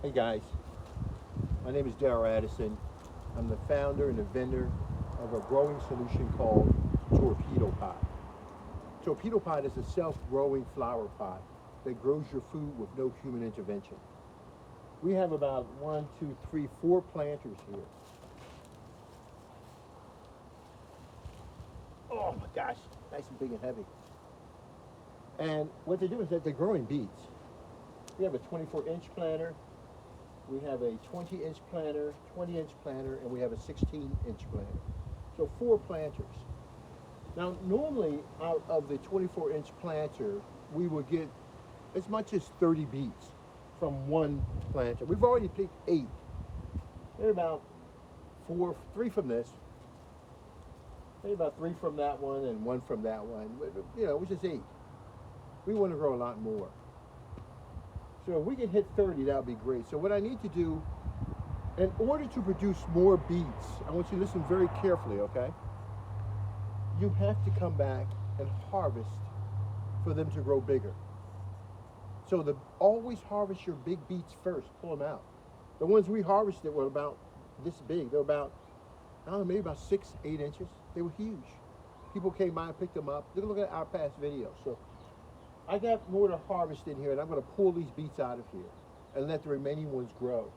Hey guys, my name is Darrell Addison. I'm the founder and inventor of a growing solution called Torpedopot. Torpedopot is a self-growing flower pot that grows your food with no human intervention. We have about one, two, three, four planters here. Oh my gosh, nice and big and heavy. And what they do is that they're growing beets. We have a 24-inch planter, we have a 20-inch planter, 20-inch planter, and we have a 16-inch planter. So four planters. Now, normally out of the 24-inch planter, we will get as much as 30 beets from one planter. We've already picked 8. Maybe about three from this, maybe about 3 from that one and 1 from that one. You know, which is 8. We want to grow a lot more. So if we can hit 30, that would be great. So what I need to do, in order to produce more beets, I want you to listen very carefully, okay? You have to come back and harvest for them to grow bigger. So always harvest your big beets first, pull them out. The ones we harvested were about this big. They were about, I don't know, maybe about 6, 8 inches. They were huge. People came by and picked them up. Look at our past videos. So I got more to harvest in here, and I'm going to pull these beets out of here and let the remaining ones grow.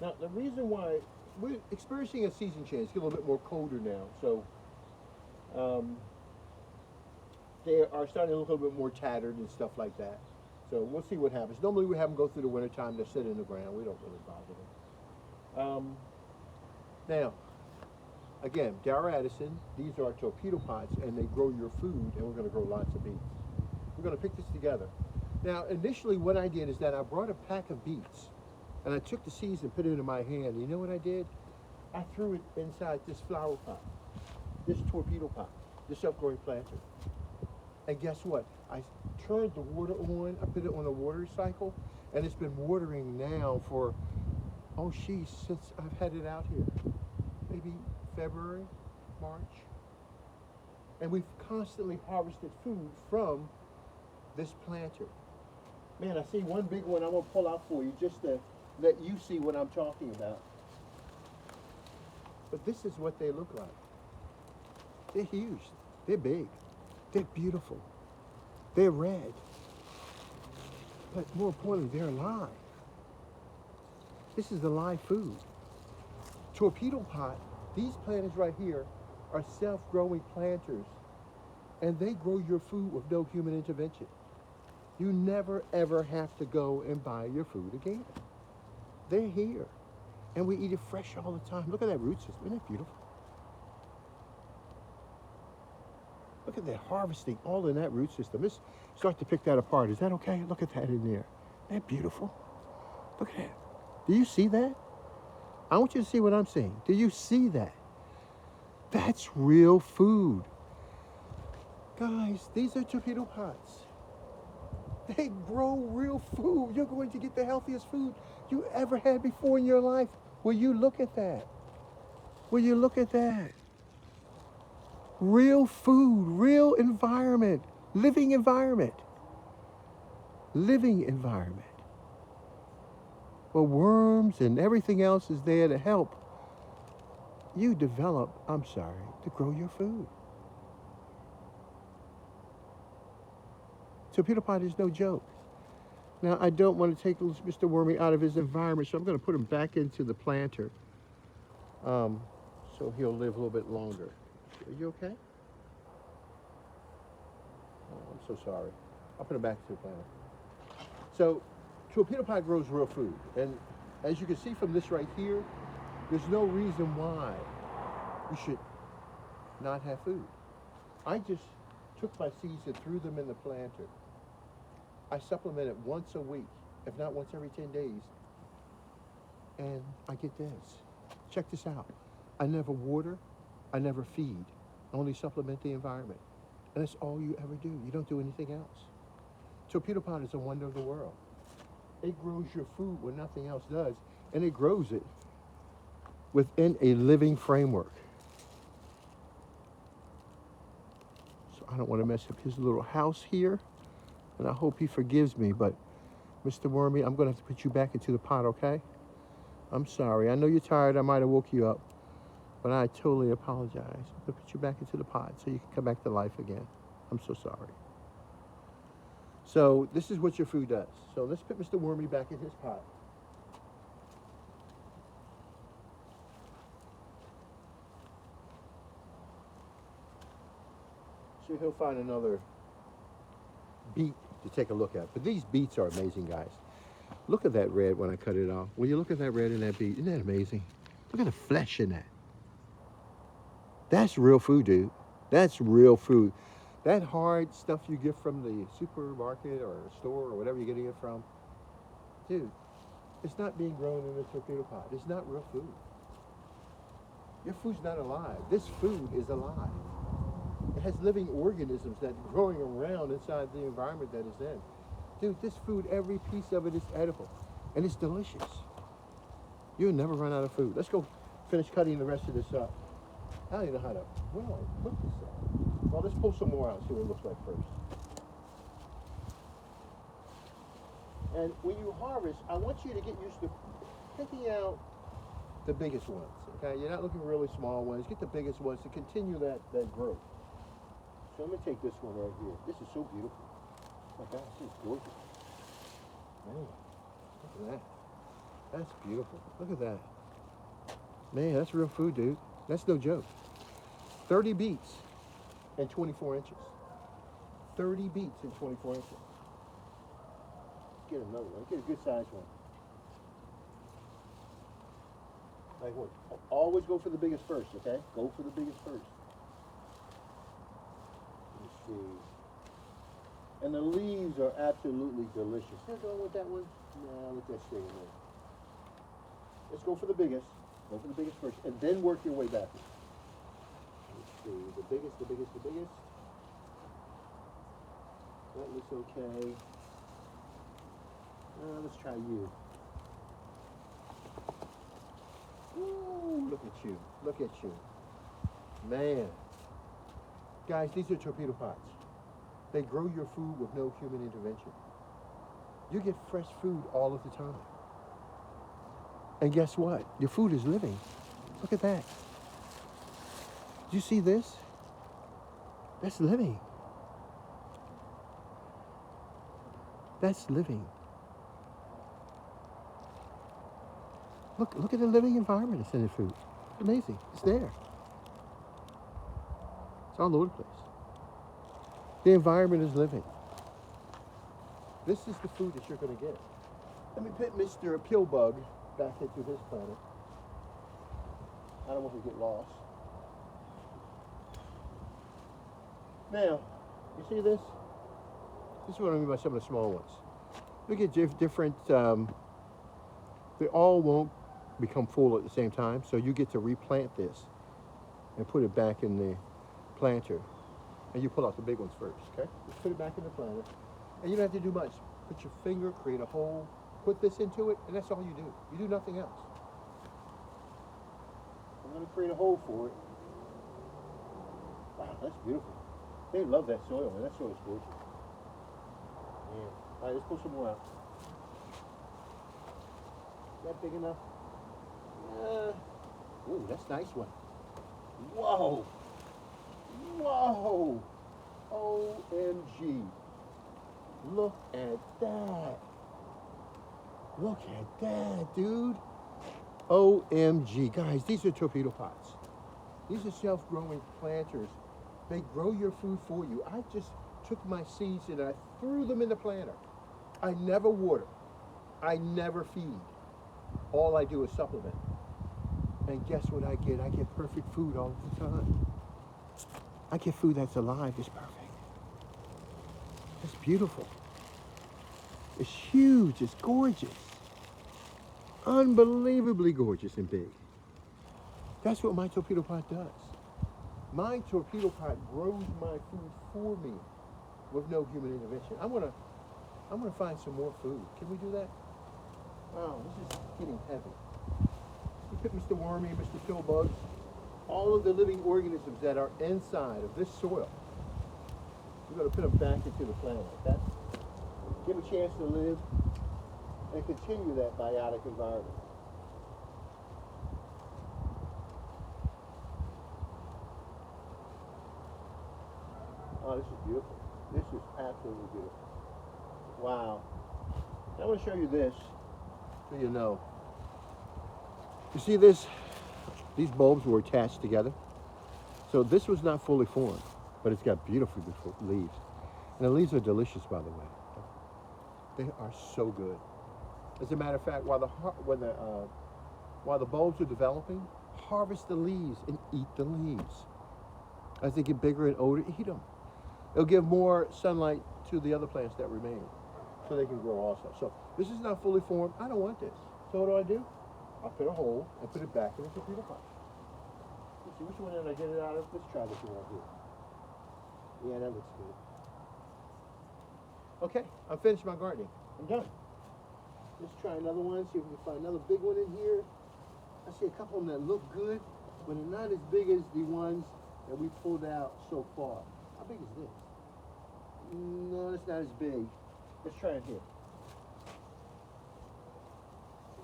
Now, the reason why we're experiencing a season change, it's a little bit more colder now, so they are starting to look a little bit more tattered and stuff like that. So we'll see what happens. Normally we have them go through the winter time. They sit in the ground. We don't really bother them. Now, again, Darrell Addison, these are our Torpedopots, and they grow your food, and we're going to grow lots of beets. We're going to pick this together. Now, initially what I did is that I brought a pack of beets, and I took the seeds and put it in my hand. You know what I did? I threw it inside this flower pot, this Torpedopot, this self-growing planter. And guess what? I turned the water on, I put it on a water cycle, and it's been watering now for, since I've had it out here. Maybe February, March. And we've constantly harvested food from this planter. Man, I see one big one I'm going to pull out for you just to let you see what I'm talking about. But this is what they look like. They're huge. They're big. They're beautiful. They're red. But more importantly, they're alive. This is the live food. Torpedopot, these planters right here are self-growing planters, and they grow your food with no human intervention. You never ever have to go and buy your food again. They're here, and we eat it fresh all the time. Look at that root system. Isn't that beautiful? Look at that harvesting all in that root system. Let's start to pick that apart. Is that okay? Look at that in there. Isn't that beautiful? Look at that. Do you see that? I want you to see what I'm seeing. Do you see that? That's real food. Guys, these are Torpedopots. They grow real food. You're going to get the healthiest food you ever had before in your life. Will you look at that? Will you look at that? Real food, real environment, living environment. Living environment. Well, worms and everything else is there to help you develop, to grow your food. Torpedopot is no joke. Now, I don't want to take Mr. Wormy out of his environment, so I'm going to put him back into the planter so he'll live a little bit longer. Are you okay? Oh, I'm so sorry. I'll put him back into the planter. So, Torpedopot grows real food. And as you can see from this right here, there's no reason why you should not have food. I just took my seeds and threw them in the planter. I supplement it once a week, if not once every 10 days. And I get this. Check this out. I never water, I never feed. I only supplement the environment. And that's all you ever do. You don't do anything else. Torpedopot is a wonder of the world. It grows your food when nothing else does, and it grows it within a living framework. So I don't want to mess up his little house here, and I hope he forgives me, but Mr. Wormy, I'm going to have to put you back into the pot, okay? I'm sorry. I know you're tired. I might have woke you up. But I totally apologize. I'm going to put you back into the pot so you can come back to life again. I'm so sorry. So this is what your food does. So let's put Mr. Wormy back in his pot. So he'll find another beet to take a look at. But these beets are amazing, guys. Look at that red when I cut it off. When you look at that red in that beet, isn't that amazing? Look at the flesh in that. That's real food, dude. That's real food. That hard stuff you get from the supermarket or store or whatever you're getting it from, dude, it's not being grown in a torpedo pot. It's not real food. Your food's not alive. This food is alive. It has living organisms that are growing around inside the environment that it's in. Dude, this food, every piece of it is edible. And it's delicious. You'll never run out of food. Let's go finish cutting the rest of this up. I don't even know how to, where do I put this up? Well, let's pull some more out and see what it looks like first. And when you harvest, I want you to get used to picking out the biggest ones, okay? You're not looking for really small ones. Get the biggest ones to continue that growth. So let me take this one right here. This is so beautiful. Oh my gosh, this is gorgeous. Man, look at that. That's beautiful. Look at that. Man, that's real food, dude. That's no joke. 30 beets and 24 inches. 30 beets and 24 inches. Let's get another one. Get a good sized one. Like what? Always go for the biggest first, okay? Go for the biggest first. Let's see. And the leaves are absolutely delicious. What's wrong with that one? Nah, let that stay in there. Let's go for the biggest. Go for the biggest first, and then work your way backwards. Let's see. The biggest, the biggest, the biggest. That looks okay. Let's try you. Ooh, look at you. Look at you. Man. Guys, these are torpedo pots. They grow your food with no human intervention. You get fresh food all of the time. And guess what? Your food is living. Look at that. Do you see this? That's living. That's living. Look at the living environment that's in the food. It's amazing. It's there. It's all over the place. The environment is living. This is the food that you're going to get. Let me put Mr. Pillbug back into his planet. I don't want him to get lost. Now, you see this? This is what I mean by some of the small ones. Look at different, they all won't become full at the same time, so you get to replant this and put it back in the planter. And you pull out the big ones first, okay? Just put it back in the planter. And you don't have to do much. Put your finger, create a hole, put this into it, and that's all you do. You do nothing else. I'm going to create a hole for it. Wow, that's beautiful. They love that soil, man. That soil is gorgeous. Yeah. All right, let's pull some more out. Is that big enough? Ooh, that's a nice one. Whoa. Whoa. OMG. Look at that. Look at that, dude. OMG. Guys, these are torpedo pots. These are self-growing planters. They grow your food for you. I just took my seeds and I threw them in the planter. I never water. I never feed. All I do is supplement. And guess what I get? I get perfect food all the time. I get food that's alive. It's perfect. It's beautiful. It's huge. It's gorgeous. Unbelievably gorgeous and big. That's what my torpedo pot does. My torpedo pot grows my food for me with no human intervention. I'm gonna find some more food. Can we do that? Wow, this is getting heavy. You put Mr. Wormy, Mr. Pillbug, all of the living organisms that are inside of this soil. We're gonna put them back into the planet, okay? Give them a chance to live. and continue that biotic environment. Oh, this is beautiful. This is absolutely beautiful. Wow. I want to show you this so you know. You see this? These bulbs were attached together. So this was not fully formed, but it's got beautiful, beautiful leaves. And the leaves are delicious, by the way. They are so good. As a matter of fact, while the bulbs are developing, harvest the leaves and eat the leaves. As they get bigger and older, eat them. It'll give more sunlight to the other plants that remain, so they can grow also. So this is not fully formed. I don't want this. So what do? I'll put a hole and put it back in the torpedo pot. Let's see, which one did I get it out of? Let's try this one right here. Yeah, that looks good. Okay, I'm finished my gardening. I'm done. Let's try another one, see if we can find another big one in here. I see a couple of them that look good, but they're not as big as the ones that we pulled out so far. How big is this? No, it's not as big. Let's try it here.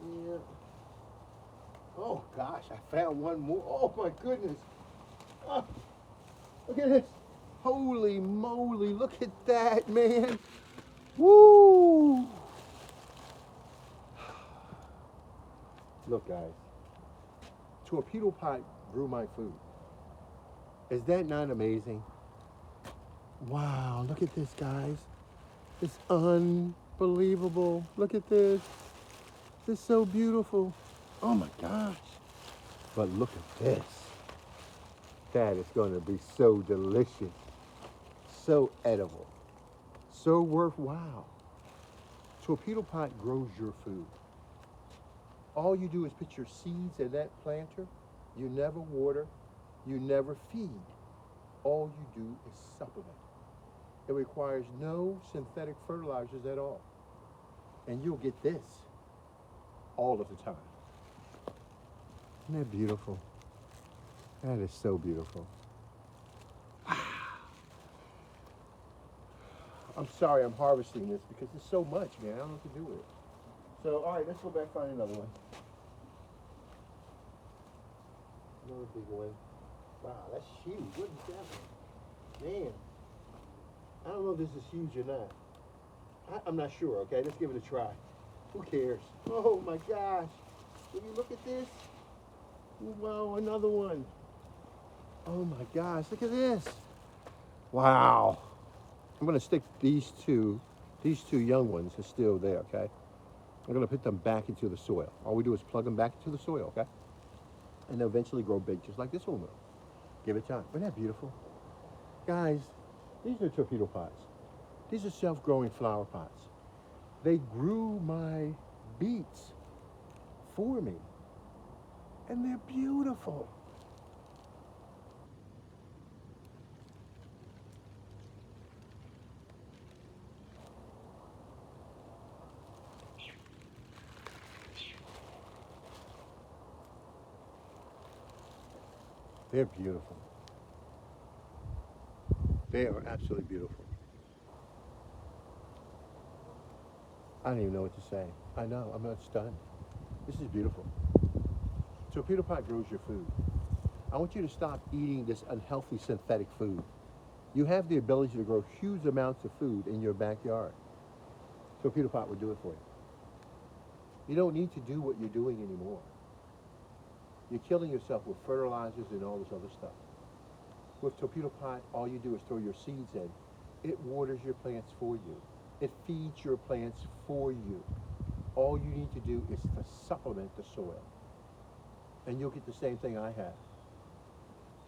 Yeah. Oh gosh, I found one more. Oh my goodness. Oh, look at this. Holy moly, look at that, man. Woo! Look, guys. Torpedopot grew my food. Is that not amazing? Wow, look at this, guys. It's unbelievable. Look at this. This is so beautiful. Oh my gosh. But look at this. That is going to be so delicious. So edible. So worthwhile. Torpedopot grows your food. All you do is put your seeds in that planter. You never water. You never feed. All you do is supplement. It requires no synthetic fertilizers at all. And you'll get this all of the time. Isn't that beautiful? That is so beautiful. I'm sorry I'm harvesting this because it's so much, man. I don't know what to do with it. So, all right, let's go back and find another one. Another big one. Wow, that's huge. What is that one? Man, I don't know if this is huge or not. I'm not sure, okay? Let's give it a try. Who cares? Oh, my gosh. Will you look at this? Wow, another one. Oh, my gosh. Look at this. Wow. I'm going to stick these two young ones are still there, okay? I'm going to put them back into the soil. All we do is plug them back into the soil, okay? And they'll eventually grow big, just like this one will. Give it time. Isn't that beautiful? Guys, these are torpedo pots. These are self-growing flower pots. They grew my beets for me. And they're beautiful. They're beautiful. They are absolutely beautiful. I don't even know what to say. I know, I'm not stunned. This is beautiful. Torpedopot grows your food. I want you to stop eating this unhealthy synthetic food. You have the ability to grow huge amounts of food in your backyard. Torpedopot will do it for you. You don't need to do what you're doing anymore. You're killing yourself with fertilizers and all this other stuff. With Torpedopot, all you do is throw your seeds in. It waters your plants for you. It feeds your plants for you. All you need to do is to supplement the soil. And you'll get the same thing I have.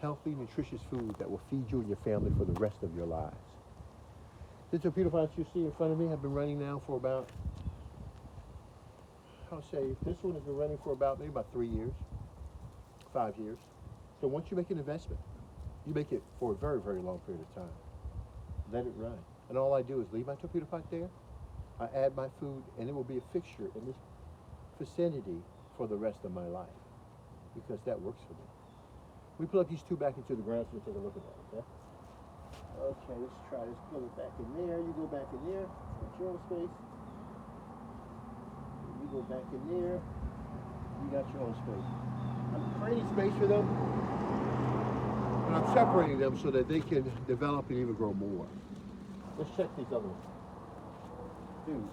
Healthy, nutritious food that will feed you and your family for the rest of your lives. The Torpedopots you see in front of me have been running now for about, I'll say, this one has been running for about maybe about 3 years, 5 years. So once you make an investment, you make it for a very, very long period of time. Let it run. And all I do is leave my Torpedopot there, I add my food, and it will be a fixture in this vicinity for the rest of my life, because that works for me. We plug these two back into the ground so we take a look at that, okay? Okay, let's try this. Plug it back in there. You go back in there. That's your own space. go back in there. You got your own space. I'm creating space for them, and I'm separating them so that they can develop and even grow more. Let's check these other ones. Dude,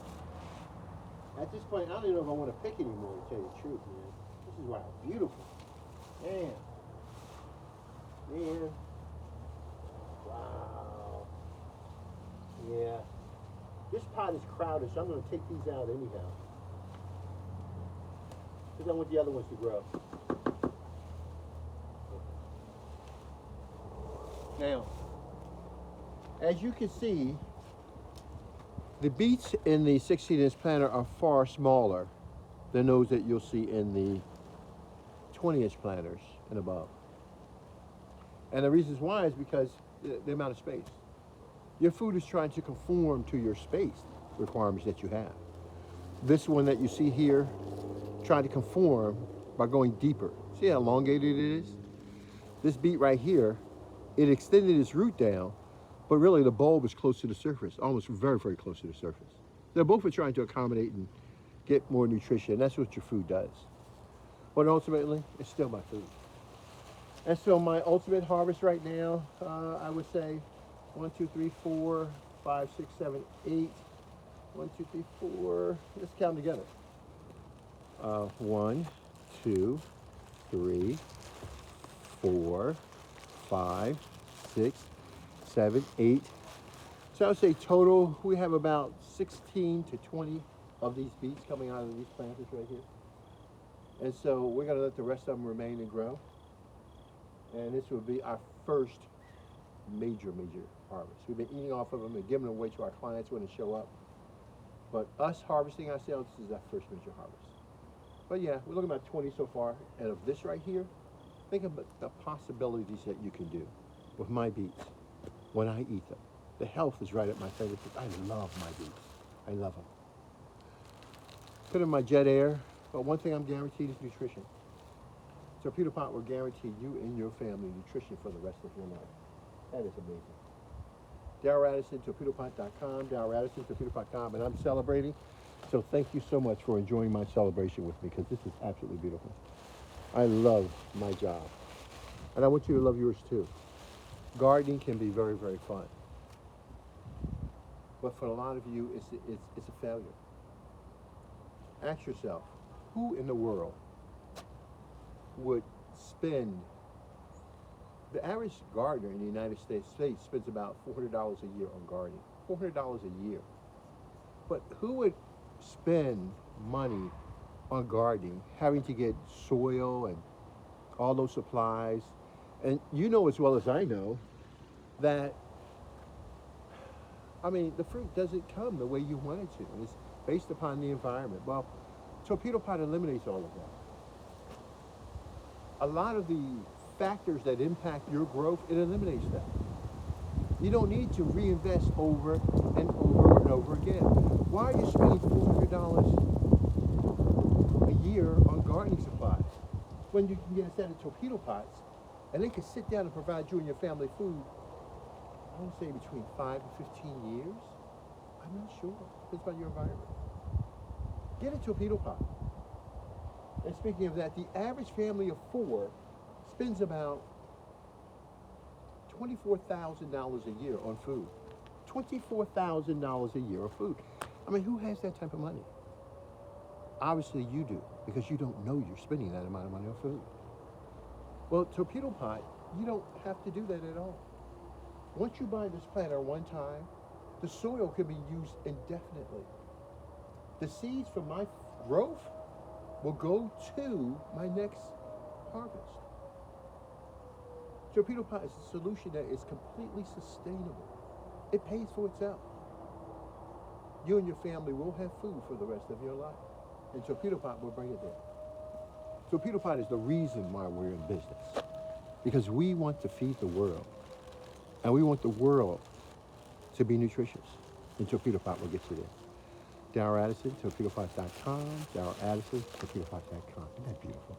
at this point, I don't even know if I want to pick anymore, to tell you the truth, man. This is wow, beautiful. Man. Man. Wow. Yeah. This pot is crowded, so I'm going to take these out anyhow. Because I want the other ones to grow. Now, as you can see, the beets in the 16-inch planter are far smaller than those that you'll see in the 20-inch planters and above. And the reasons why is because the amount of space. Your food is trying to conform to your space requirements that you have. This one that you see here, trying to conform by going deeper. See how elongated it is? This beet right here, it extended its root down, but really the bulb is close to the surface, almost very, very close to the surface. They're both trying to accommodate and get more nutrition. That's what your food does. But ultimately, it's still my food. And so my ultimate harvest right now, I would say 1, 2, 3, 4, 5, 6, 7, 8. 1, 2, 3, 4. Let's count together. 1, 2, 3, 4, 5, 6, 7, 8. So I would say total, we have about 16 to 20 of these beets coming out of these planters right here. And so we're going to let the rest of them remain and grow. And this will be our first major harvest. We've been eating off of them and giving them away to our clients when they show up. But us harvesting ourselves, this is our first major harvest. But yeah, we're looking at 20 so far. And of this right here, think about the possibilities that you can do with my beets when I eat them. The health is right at my fingertips. I love my beets. I love them. Put in my jet air, but one thing I'm guaranteed is nutrition. Torpedopot will guarantee you and your family nutrition for the rest of your life. That is amazing. Darryl Addison, Torpedopot.com, Darryl Addison, Torpedopot.com, and I'm celebrating. So thank you so much for enjoying my celebration with me, because this is absolutely beautiful. I love my job. And I want you to love yours too. Gardening can be very, very fun. But for a lot of you, it's a failure. Ask yourself, who in the world would spend, the average gardener in the United States spends about $400 a year on gardening. $400 a year. But who would spend money on gardening, having to get soil and all those supplies? And you know as well as I know that, I mean, the fruit doesn't come the way you want it to. It's based upon the environment. Well, Torpedopot eliminates all of that. A lot of the factors that impact your growth, it eliminates that. You don't need to reinvest over and over and over again. Why are you spending $400 a year on gardening supplies when you can get a set of Torpedopots and they can sit down and provide you and your family food, I would say between 5 and 15 years? I'm not sure. Depends on your environment. Get a Torpedopot. And speaking of that, the average family of 4 spends about $24,000 a year on food. $24,000 a year of food. I mean, who has that type of money? Obviously you do, because you don't know you're spending that amount of money on food. Well, Torpedopot, you don't have to do that at all. Once you buy this planter one time, the soil can be used indefinitely. The seeds from my growth will go to my next harvest. Torpedopot is a solution that is completely sustainable. It pays for itself. You and your family will have food for the rest of your life. And Torpedopot will bring it there. Torpedopot is the reason why we're in business. Because we want to feed the world. And we want the world to be nutritious. And Torpedopot will get you there. Darryl Addison, Torpedopot.com. Darryl Addison, Torpedopot.com. Isn't that beautiful?